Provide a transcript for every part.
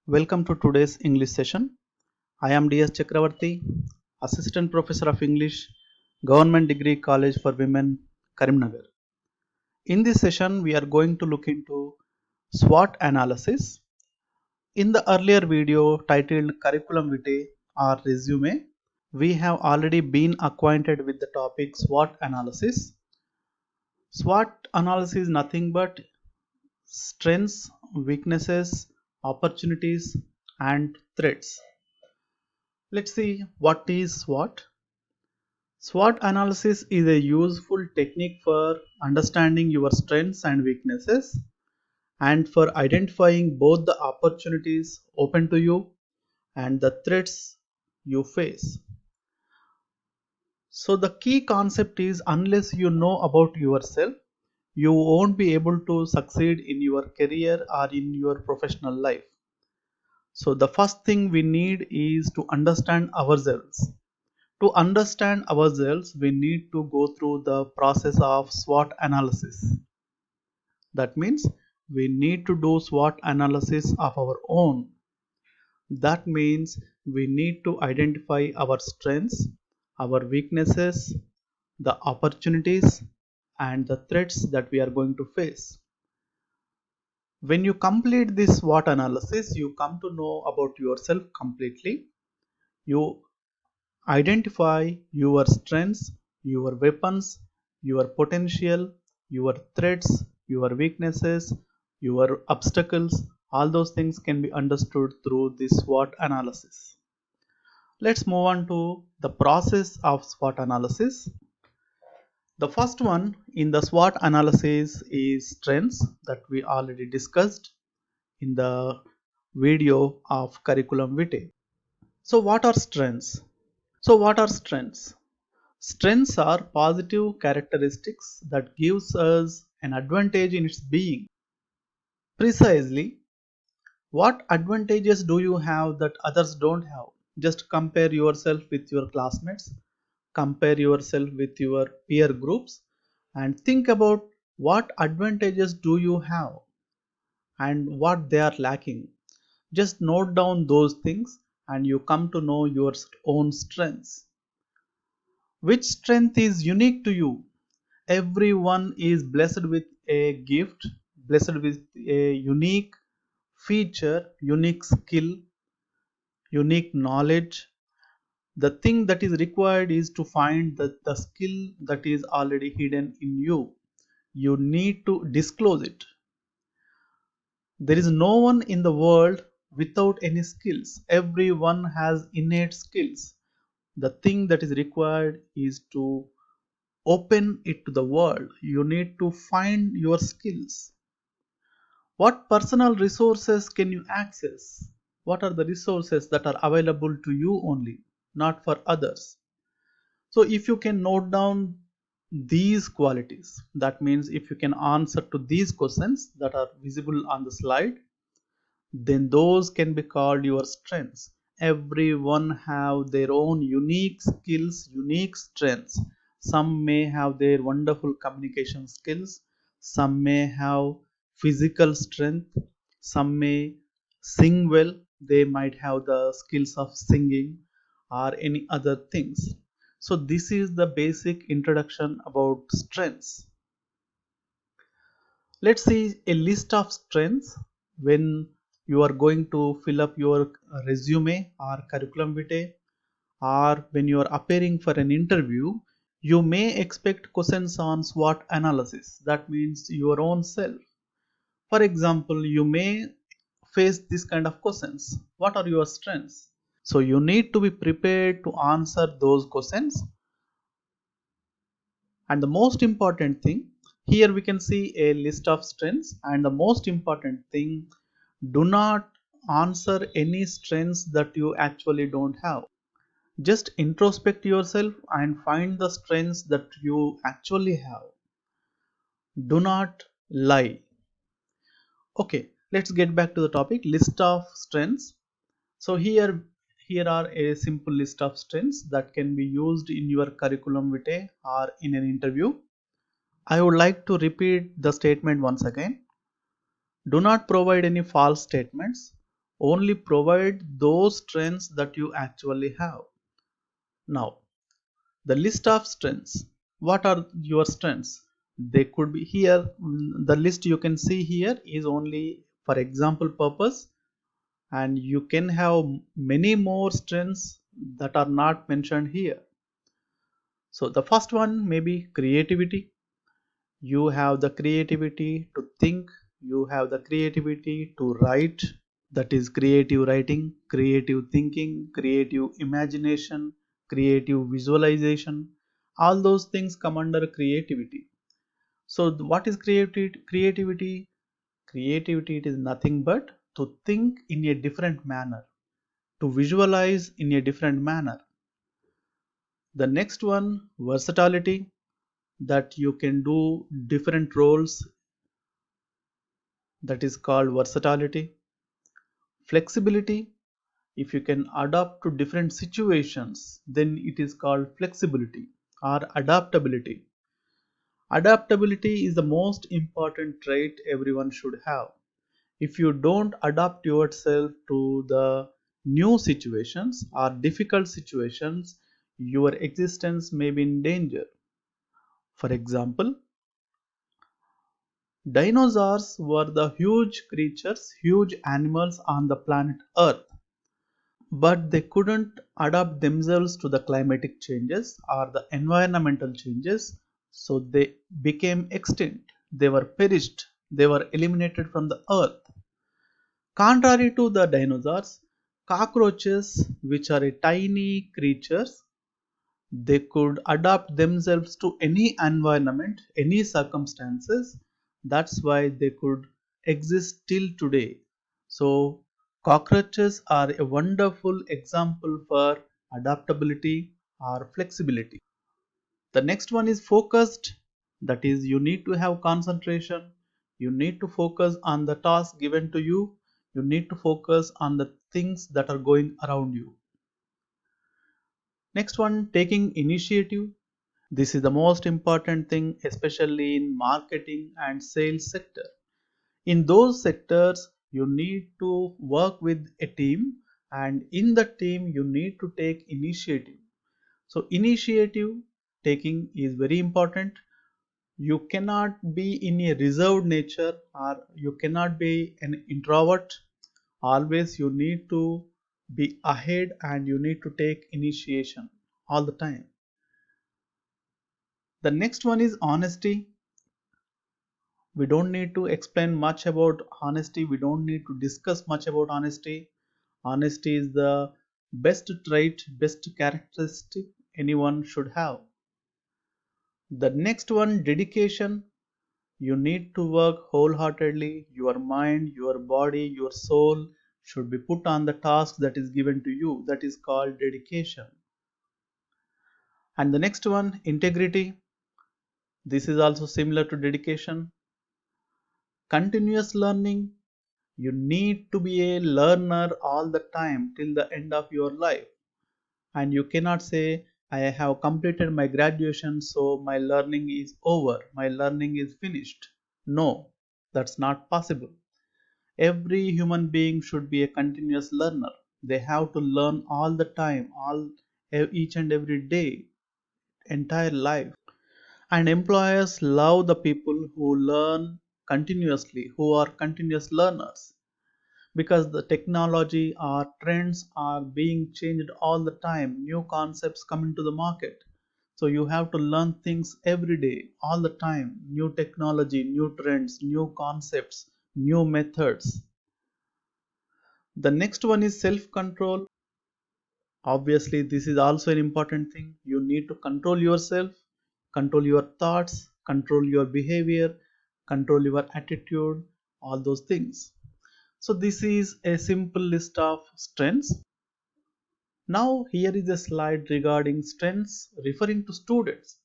Welcome to today's English session. I am DS Chakravarti, Assistant Professor of English, Government Degree College for Women, Karimnagar. In this session, we are going to look into SWOT analysis. In the earlier video titled Curriculum Vitae or Resume, we have already been acquainted with the topic SWOT analysis. SWOT analysis is nothing but strengths, weaknesses, opportunities, and threats. Let's see what is SWOT. SWOT analysis is a useful technique for understanding your strengths and weaknesses and for identifying both the opportunities open to you and the threats you face. So the key concept is unless you know about yourself, you won't be able to succeed in your career or in your professional life. So the first thing we need is to understand ourselves. To understand ourselves, we need to go through the process of SWOT analysis. That means we need to do SWOT analysis of our own. That means we need to identify our strengths, our weaknesses, the opportunities, and the threats that we are going to face. When you complete this SWOT analysis, you come to know about yourself completely. You identify your strengths, your weapons, your potential, your threats, your weaknesses, your obstacles. All those things can be understood through this SWOT analysis. Let's move on to the process of SWOT analysis. The first one in the SWOT analysis is strengths that we already discussed in the video of Curriculum Vitae. So what are strengths? Strengths are positive characteristics that gives us an advantage in its being. Precisely, what advantages do you have that others don't have? Just compare yourself with your classmates, compare yourself with your peer groups, and think about what advantages do you have and what they are lacking. Just note down those things and you come to know your own strengths. Which strength is unique to you? Everyone is blessed with a gift, blessed with a unique feature, unique skill, unique knowledge. The thing that is required is to find the skill that is already hidden in you. You need to disclose it. There is no one in the world without any skills. Everyone has innate skills. The thing that is required is to open it to the world. You need to find your skills. What personal resources can you access? What are the resources that are available to you only, not for others? So if you can note down these qualities, that means if you can answer to these questions that are visible on the slide, then those can be called your strengths. Everyone have their own unique skills, unique strengths. Some may have their wonderful communication skills, some may have physical strength, some may sing well, they might have the skills of singing or any other things. So this is the basic introduction about strengths. Let's see a list of strengths when you are going to fill up your resume or curriculum vitae, or when you are appearing for an interview. You may expect questions on SWOT analysis, that means your own self. For example, you may face this kind of questions: what are your strengths? So you need to be prepared to answer those questions. And the most important thing, here we can see a list of strengths, and the most important thing, do not answer any strengths that you actually don't have. Just introspect yourself and find the strengths that you actually have. Do not lie. Okay, let's get back to the topic, list of strengths. So here are a simple list of strengths that can be used in your curriculum vitae or in an interview. I would like to repeat the statement once again. Do not provide any false statements. Only provide those strengths that you actually have. Now, the list of strengths. What are your strengths? They could be here. The list you can see here is only for example purpose, and you can have many more strengths that are not mentioned here. So the first one may be creativity. You have the creativity to think, you have the creativity to write, that is creative writing, creative thinking, creative imagination, creative visualization. All those things come under creativity. So what is creativity? Creativity, it is nothing but to think in a different manner, to visualize in a different manner. The next one, versatility, that you can do different roles, that is called versatility. Flexibility, if you can adapt to different situations, then it is called flexibility or adaptability. Adaptability is the most important trait everyone should have. If you don't adapt yourself to the new situations or difficult situations, your existence may be in danger. For example, dinosaurs were the huge creatures, huge animals on the planet Earth, but they couldn't adapt themselves to the climatic changes or the environmental changes, so they became extinct. They were perished, they were eliminated from the earth. Contrary to the dinosaurs, cockroaches, which are a tiny creatures, they could adapt themselves to any environment, any circumstances. That's why they could exist till today. So cockroaches are a wonderful example for adaptability or flexibility. The next one is focused, that is you need to have concentration, you need to focus on the task given to you, you need to focus on the things that are going around you. Next one, taking initiative. This is the most important thing, especially in marketing and sales sector. In those sectors, you need to work with a team, and in the team, you need to take initiative. So, initiative taking is very important. You cannot be in a reserved nature or you cannot be an introvert. Always, you need to be ahead and you need to take initiation all the time. The next one is honesty. We don't need to explain much about honesty, we don't need to discuss much about honesty. Honesty is the best trait, best characteristic anyone should have. The next one, dedication. You need to work wholeheartedly. Your mind, your body, your soul should be put on the task that is given to you. That is called dedication. And the next one, integrity. This is also similar to dedication. Continuous learning. You need to be a learner all the time till the end of your life. And you cannot say, I have completed my graduation, so my learning is over, my learning is finished. No, that's not possible. Every human being should be a continuous learner. They have to learn all the time, each and every day, entire life. And employers love the people who learn continuously, who are continuous learners, because the technology or trends are being changed all the time, new concepts come into the market, so you have to learn things every day, all the time, new technology, new trends, new concepts, new methods. The next one is self control. Obviously this is also an important thing. You need to control yourself, control your thoughts, control your behavior, control your attitude, all those things. So this is a simple list of strengths. Now here is a slide regarding strengths referring to students.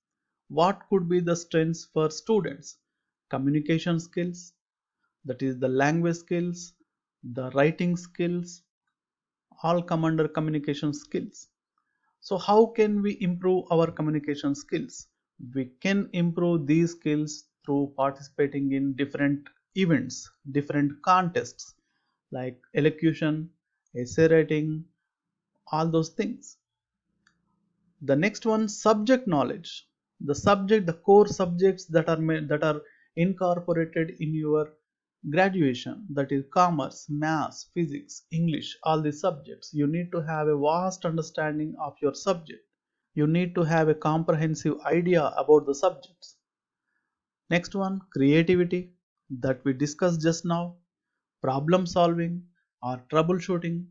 What could be the strengths for students? Communication skills, that is the language skills, the writing skills, all come under communication skills. So how can we improve our communication skills? We can improve these skills through participating in different events, different contests like elocution, essay writing, all those things. The next one, subject knowledge. The core subjects that are incorporated in your graduation, that is commerce, maths, physics, English, all these subjects. You need to have a vast understanding of your subject. You need to have a comprehensive idea about the subjects. Next one, creativity, that we discussed just now, problem solving or troubleshooting,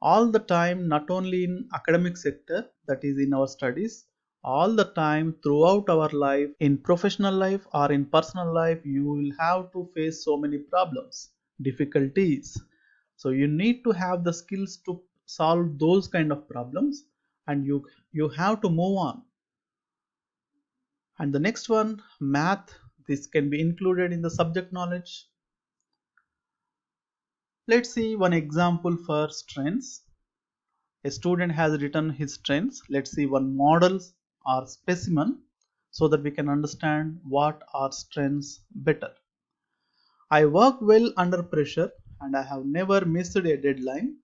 all the time, not only in academic sector, that is in our studies, all the time throughout our life, in professional life or in personal life, you will have to face so many problems, difficulties. So you need to have the skills to solve those kind of problems, and you have to move on. And the next one, math, this can be included in the subject knowledge. Let's see one example for strengths. A student has written his strengths. Let's see one model or specimen so that we can understand what are strengths better. I work well under pressure and I have never missed a deadline.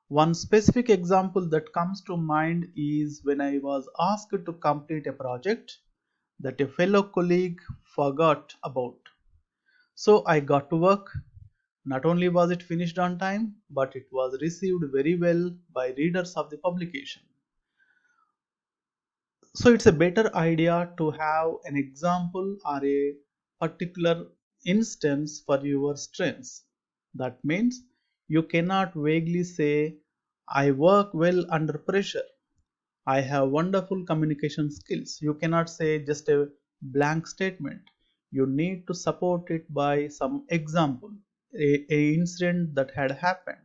One specific example that comes to mind is when I was asked to complete a project that a fellow colleague forgot about. So I got to work. Not only was it finished on time, but it was received very well by readers of the publication. So it's a better idea to have an example or a particular instance for your strengths. That means you cannot vaguely say, I work well under pressure. I have wonderful communication skills. You cannot say just a blank statement. You need to support it by some example, a incident that had happened.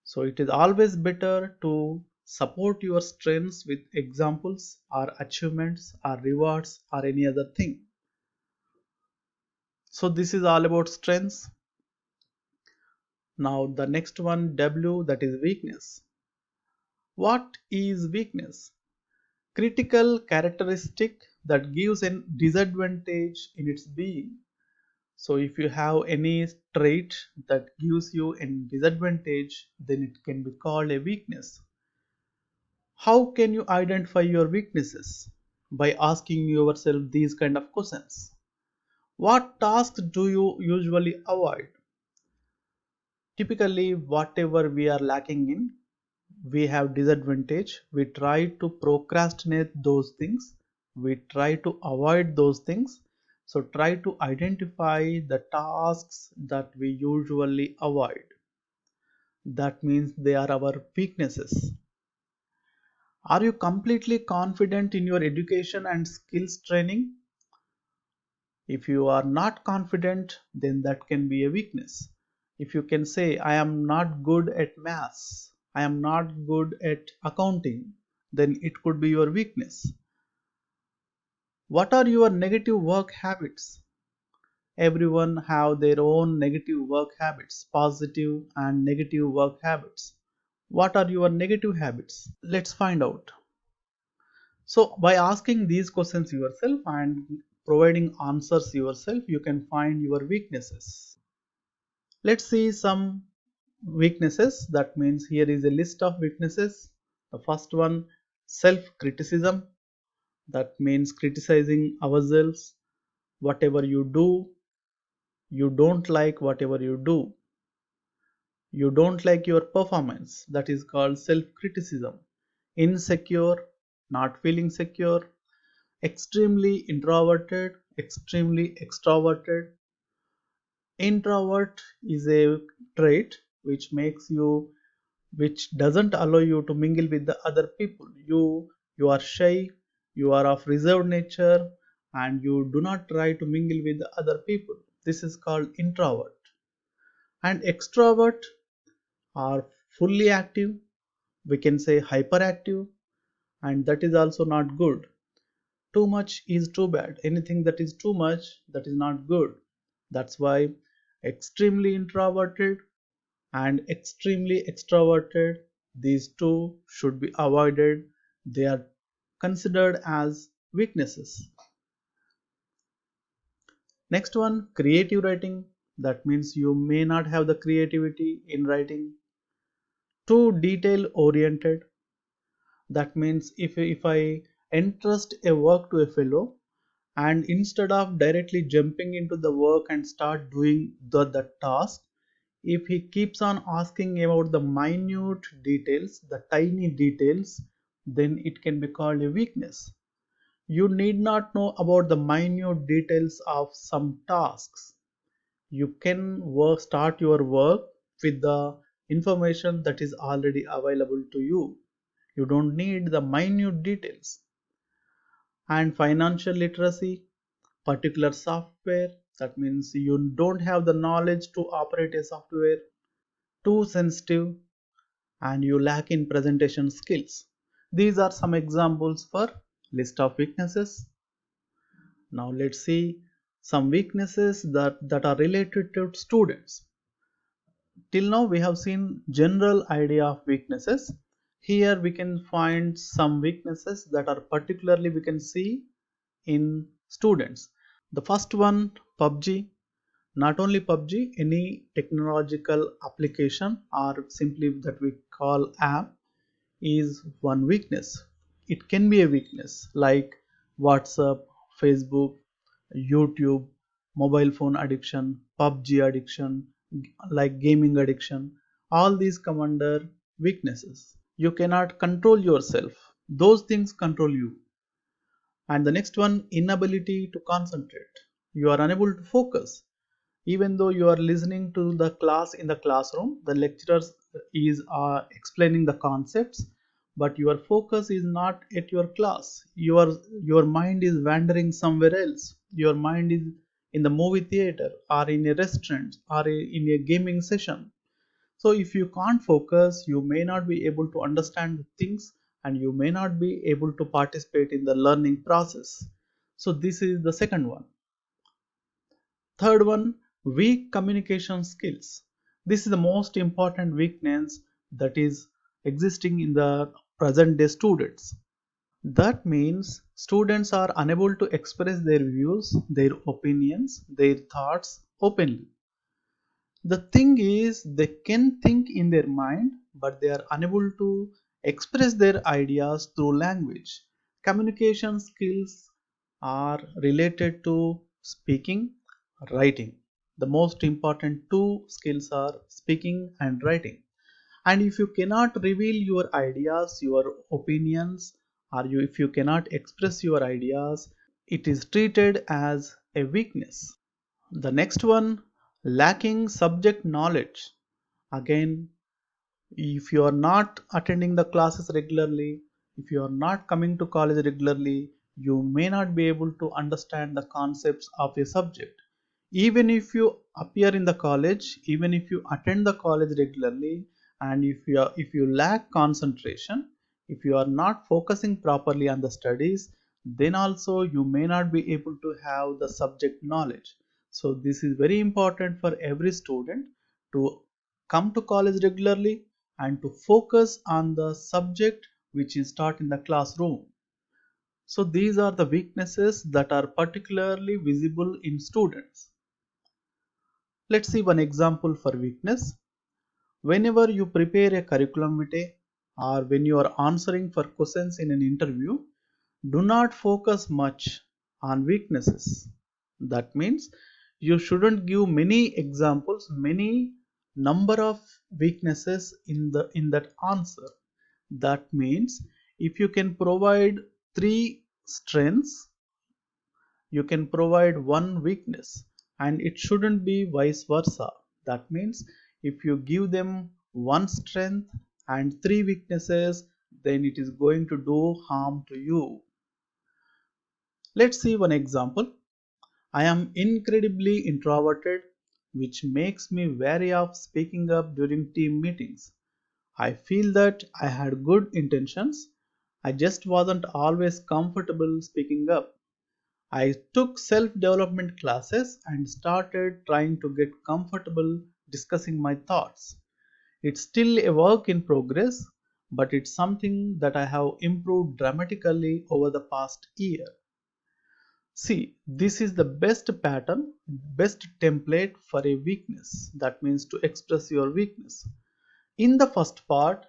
So it is always better to support your strengths with examples or achievements or rewards or any other thing. So this is all about strengths. Now the next one, W, that is weakness. What is weakness? Critical characteristic that gives a disadvantage in its being. So if you have any trait that gives you a disadvantage, then it can be called a weakness. How can you identify your weaknesses? By asking yourself these kind of questions. What tasks do you usually avoid? Typically, whatever we are lacking in, we have disadvantage. We try to procrastinate those things. We try to avoid those things. So try to identify the tasks that we usually avoid. That means they are our weaknesses. Are you completely confident in your education and skills training? If you are not confident, then that can be a weakness. If you can say, I am not good at maths, I am not good at accounting, then it could be your weakness. What are your negative work habits? Everyone have their own negative work habits, positive and negative work habits. What are your negative habits? Let's find out. So by asking these questions yourself and providing answers yourself, you can find your weaknesses. Let's see some weaknesses. That means here is a list of weaknesses. The first one, self-criticism. That means criticizing ourselves. Whatever you do, you don't like whatever you do. You don't like your performance. That is called self-criticism. Insecure, not feeling secure. Extremely introverted, extremely extroverted. Introvert is a trait which doesn't allow you to mingle with the other people. You are shy, you are of reserved nature, and you do not try to mingle with the other people. This is called introvert. And extrovert are fully active, we can say hyperactive, and that is also not good. Too much is too bad. Anything that is too much, that is not good. That's why extremely introverted and extremely extroverted, these two should be avoided. They are considered as weaknesses. Next one, creative writing. That means you may not have the creativity in writing. Too detail oriented. That means if I entrust a work to a fellow, and instead of directly jumping into the work and start doing the task, if he keeps on asking about the minute details, the tiny details, then it can be called a weakness. You need not know about the minute details of some tasks. You can start your work with the information that is already available to you. You don't need the minute details. And financial literacy, particular software, that means you don't have the knowledge to operate a software. Too sensitive, and you lack in presentation skills. These are some examples for list of weaknesses. Now let's see some weaknesses that are related to students. Till now we have seen general idea of weaknesses. Here we can find some weaknesses that are particularly we can see in students. The first one, PUBG. Not only PUBG, any technological application or simply that we call app is one weakness. It can be a weakness like WhatsApp, Facebook, YouTube, mobile phone addiction, PUBG addiction, like gaming addiction. All these come under weaknesses. You cannot control yourself. Those things control you. And the next one, inability to concentrate. You are unable to focus. Even though you are listening to the class in the classroom, the lecturer is explaining the concepts, but your focus is not at your class. Your mind is wandering somewhere else. Your mind is in the movie theater or in a restaurant or in a gaming session. So if you can't focus, you may not be able to understand things, and you may not be able to participate in the learning process. So this is the second one. Third one, weak communication skills. This is the most important weakness that is existing in the present day students. That means students are unable to express their views, their opinions, their thoughts openly. The thing is, they can think in their mind, but they are unable to express their ideas through language. Communication skills are related to speaking, writing. The most important two skills are speaking and writing. And if you cannot reveal your ideas, your opinions, or if you cannot express your ideas, it is treated as a weakness. The next one, lacking subject knowledge. Again, if you are not attending the classes regularly, if you are not coming to college regularly, you may not be able to understand the concepts of a subject. Even if you appear in the college, even if you attend the college regularly, and if you lack concentration, if you are not focusing properly on the studies, then also you may not be able to have the subject knowledge. So this is very important for every student to come to college regularly and to focus on the subject which is taught in the classroom. So these are the weaknesses that are particularly visible in students. Let's see one example for weakness. Whenever you prepare a curriculum vitae or when you are answering for questions in an interview, do not focus much on weaknesses. That means you shouldn't give many examples, many number of weaknesses in that answer. That means if you can provide three strengths, you can provide one weakness, and it shouldn't be vice versa. That means if you give them one strength and three weaknesses, then it is going to do harm to you. Let's see one example. I am incredibly introverted, which makes me wary of speaking up during team meetings. I feel that I had good intentions, I just wasn't always comfortable speaking up. I took self development classes and started trying to get comfortable discussing my thoughts. It's still a work in progress, but it's something that I have improved dramatically over the past year. See, this is the best pattern, best template for a weakness. That means to express your weakness. In the first part,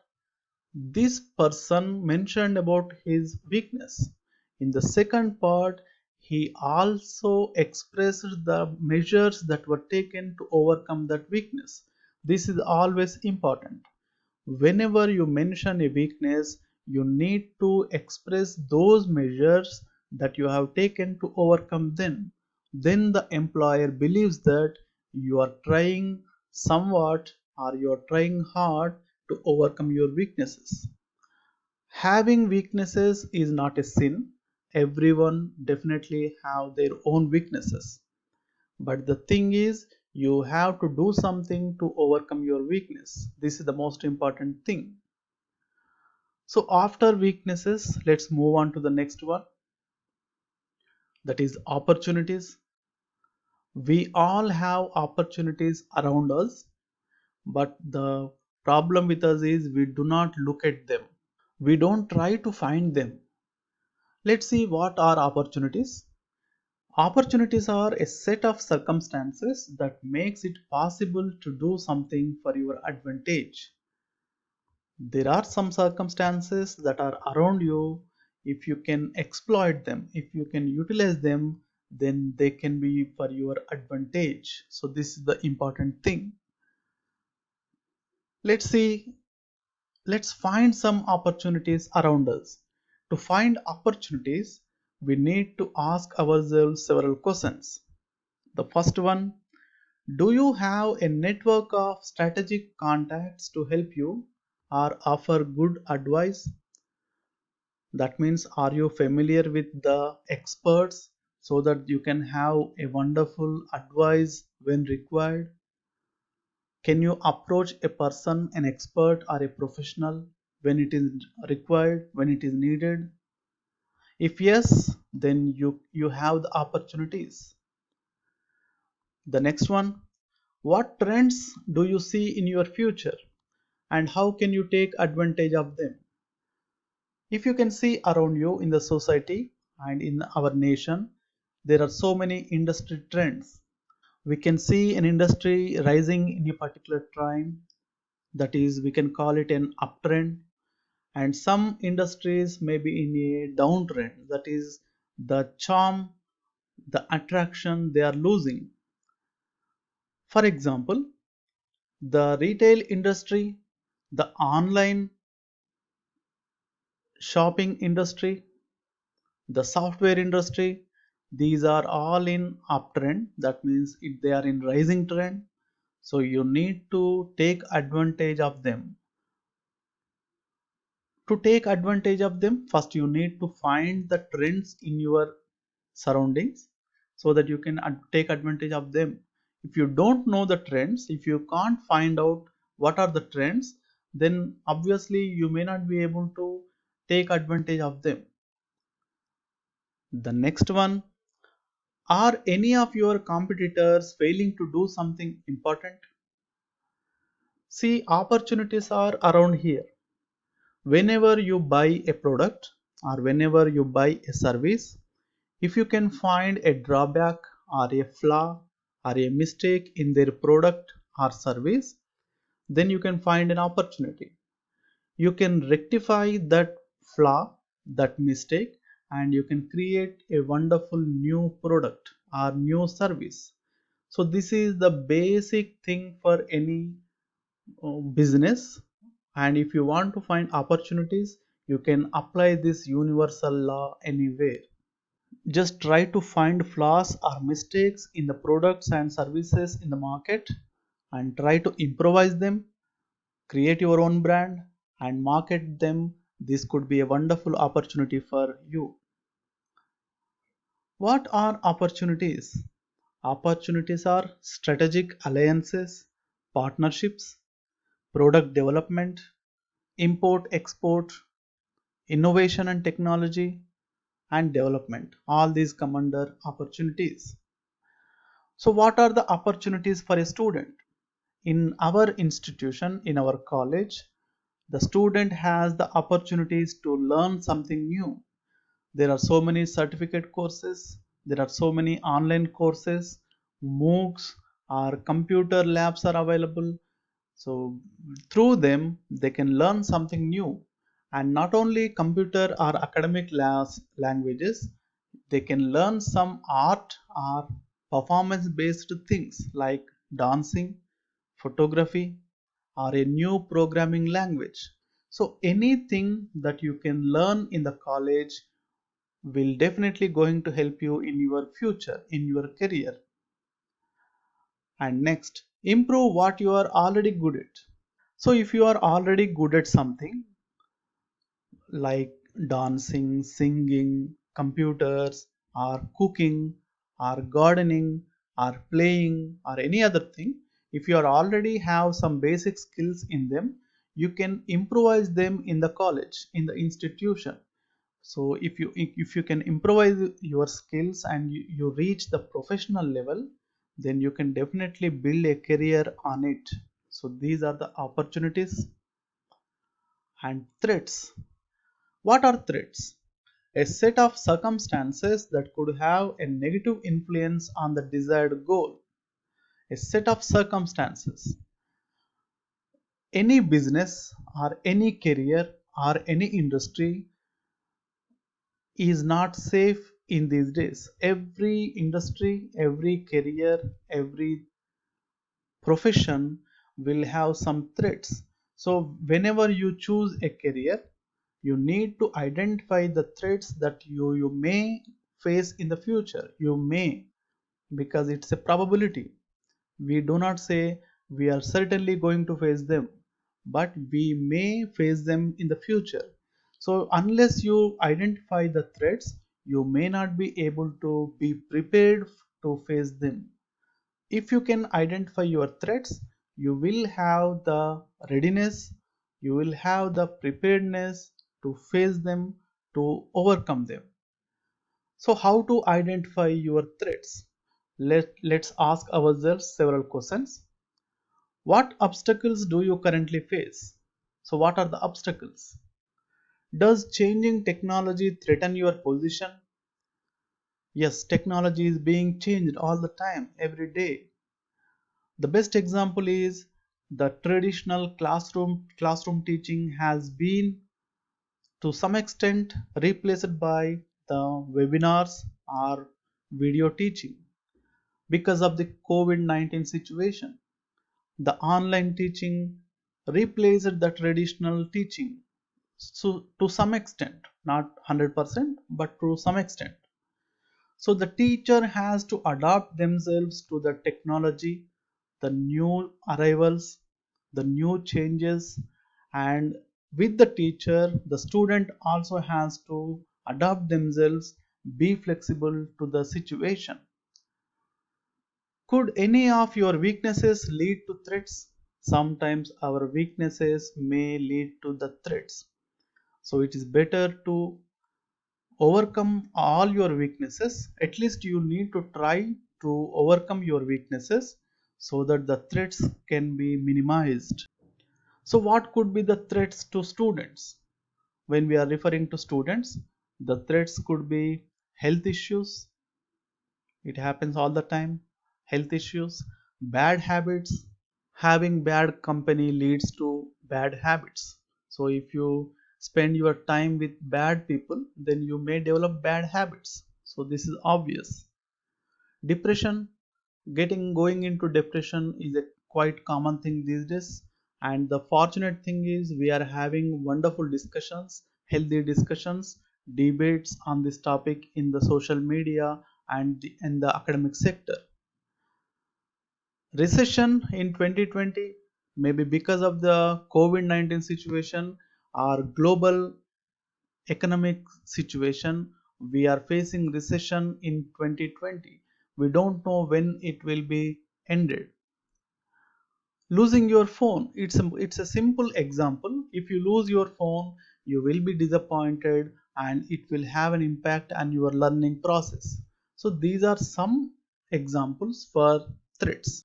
this person mentioned about his weakness. In the second part, he also expressed the measures that were taken to overcome that weakness. This is always important. Whenever you mention a weakness, you need to express those measures that you have taken to overcome them. Then the employer believes that you are trying somewhat or you are trying hard to overcome your weaknesses. Having weaknesses is not a sin. Everyone definitely have their own weaknesses. But the thing is, you have to do something to overcome your weakness. This is the most important thing. So after weaknesses, let's move on to the next one, that is opportunities. We all have opportunities around us, but the problem with us is we do not look at them. We don't try to find them. Let's see what are opportunities. Opportunities are a set of circumstances that makes it possible to do something for your advantage. There are some circumstances that are around you. If you can exploit them, if you can utilize them, then they can be for your advantage. So this is the important thing. Let's see let's find some opportunities around us. To find opportunities, we need to ask ourselves several questions. The first one, do you have a network of strategic contacts to help you or offer good advice? That means, are you familiar with the experts so that you can have a wonderful advice when required? Can you approach a person, an expert or a professional when it is required, when it is needed? If yes, then you have the opportunities. The next one, what trends do you see in your future and how can you take advantage of them? If you can see around you in the society and in our nation, there are so many industry trends. We can see an industry rising in a particular time, that is, we can call it an uptrend, and some industries may be in a downtrend, that is, the charm, the attraction they are losing. For example, the retail industry, the online shopping industry, the software industry, these are all in uptrend. That means if they are in rising trend, so you need to take advantage of them. To take advantage of them, first you need to find the trends in your surroundings so that you can take advantage of them. If you don't know the trends, if you can't find out what are the trends, then obviously you may not be able to take advantage of them. The next one, are any of your competitors failing to do something important? See, opportunities are around here. Whenever you buy a product or whenever you buy a service, if you can find a drawback or a flaw or a mistake in their product or service, then you can find an opportunity. You can rectify that flaw, that mistake, and you can create a wonderful new product or new service. So this is the basic thing for any business, and if you want to find opportunities, you can apply this universal law anywhere. Just try to find flaws or mistakes in the products and services in the market and try to improvise them, create your own brand and market them. This could be a wonderful opportunity for you. What are opportunities? Opportunities are strategic alliances, partnerships, product development, import export, innovation and technology, and development. All these come under opportunities. So what are the opportunities for a student? In our institution, in our college, the student has the opportunities to learn something new. There are so many certificate courses, there are so many online courses, MOOCs or computer labs are available. So through them they can learn something new, and not only computer or academic languages, they can learn some art or performance based things like dancing, photography, or a new programming language. So anything that you can learn in the college will definitely going to help you in your future, in your career. And next, improve what you are already good at. So if you are already good at something like dancing, singing, computers, or cooking, or gardening, or playing, or any other thing, if you are already have some basic skills in them, you can improvise them in the college, in the institution. So if you can improvise your skills and you reach the professional level, then you can definitely build a career on it. So these are the opportunities. And threats. What are threats? A set of circumstances that could have a negative influence on the desired goal. A set of circumstances. Any business or any career or any industry is not safe in these days. Every industry, every career, every profession will have some threats. So, whenever you choose a career, you need to identify the threats that you may face in the future. You may, because it's a probability. We do not say we are certainly going to face them, but we may face them in the future. So unless you identify the threats, you may not be able to be prepared to face them. If you can identify your threats, you will have the readiness, you will have the preparedness to face them, to overcome them. So how to identify your threats? Let's ask ourselves several questions. What obstacles do you currently face? So what are the obstacles? Does changing technology threaten your position? Yes, technology is being changed all the time, every day. The best example is the traditional classroom teaching has been to some extent replaced by the webinars or video teaching because of the COVID-19 situation. The online teaching replaced the traditional teaching, so to some extent, not 100%, but to some extent. So the teacher has to adapt themselves to the technology, the new arrivals, the new changes, and with the teacher, the student also has to adapt themselves, be flexible to the situation. Could any of your weaknesses lead to threats? Sometimes our weaknesses may lead to the threats. So it is better to overcome all your weaknesses. At least you need to try to overcome your weaknesses so that the threats can be minimized. So what could be the threats to students? When we are referring to students, the threats could be health issues. It happens all the time. Health issues, bad habits. Having bad company leads to bad habits. So if you spend your time with bad people, then you may develop bad habits. So this is obvious. Depression, getting going into depression is a quite common thing these days. And the fortunate thing is we are having wonderful discussions, healthy discussions, debates on this topic in the social media and in the academic sector. Recession in 2020, maybe because of the COVID-19 situation or global economic situation, we are facing recession in 2020. We don't know when it will be ended. Losing your phone, it's a simple example. If you lose your phone, you will be disappointed and it will have an impact on your learning process. So these are some examples for threats.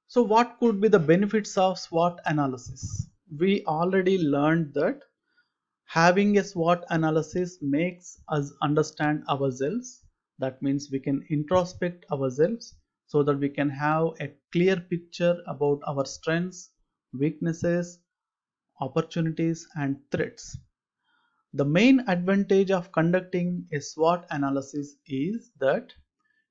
So what could be the benefits of SWOT analysis? We already learned that having a SWOT analysis makes us understand ourselves. That means we can introspect ourselves so that we can have a clear picture about our strengths, weaknesses, opportunities, and threats. The main advantage of conducting a SWOT analysis is that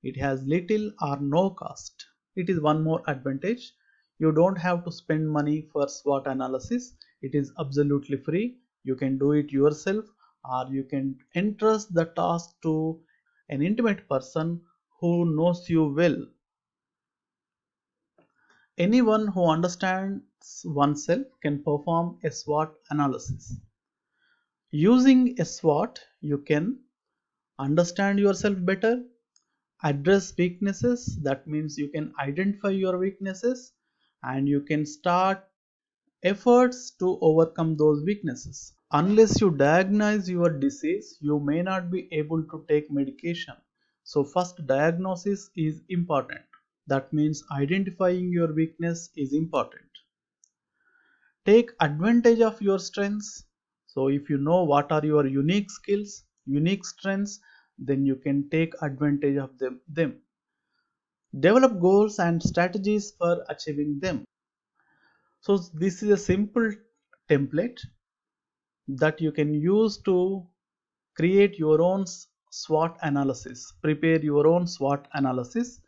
it has little or no cost. It is one more advantage. You don't have to spend money for SWOT analysis. It is absolutely free. You can do it yourself, or you can entrust the task to an intimate person who knows you well. Anyone who understands oneself can perform a SWOT analysis. Using a SWOT, you can understand yourself better, address weaknesses, that means you can identify your weaknesses, and you can start efforts to overcome those weaknesses. Unless you diagnose your disease, you may not be able to take medication. So first, diagnosis is important. That means identifying your weakness is important. Take advantage of your strengths. So if you know what are your unique skills, unique strengths, then you can take advantage of them. Develop goals and strategies for achieving them. So this is a simple template that you can use to create your own SWOT analysis, prepare your own SWOT analysis.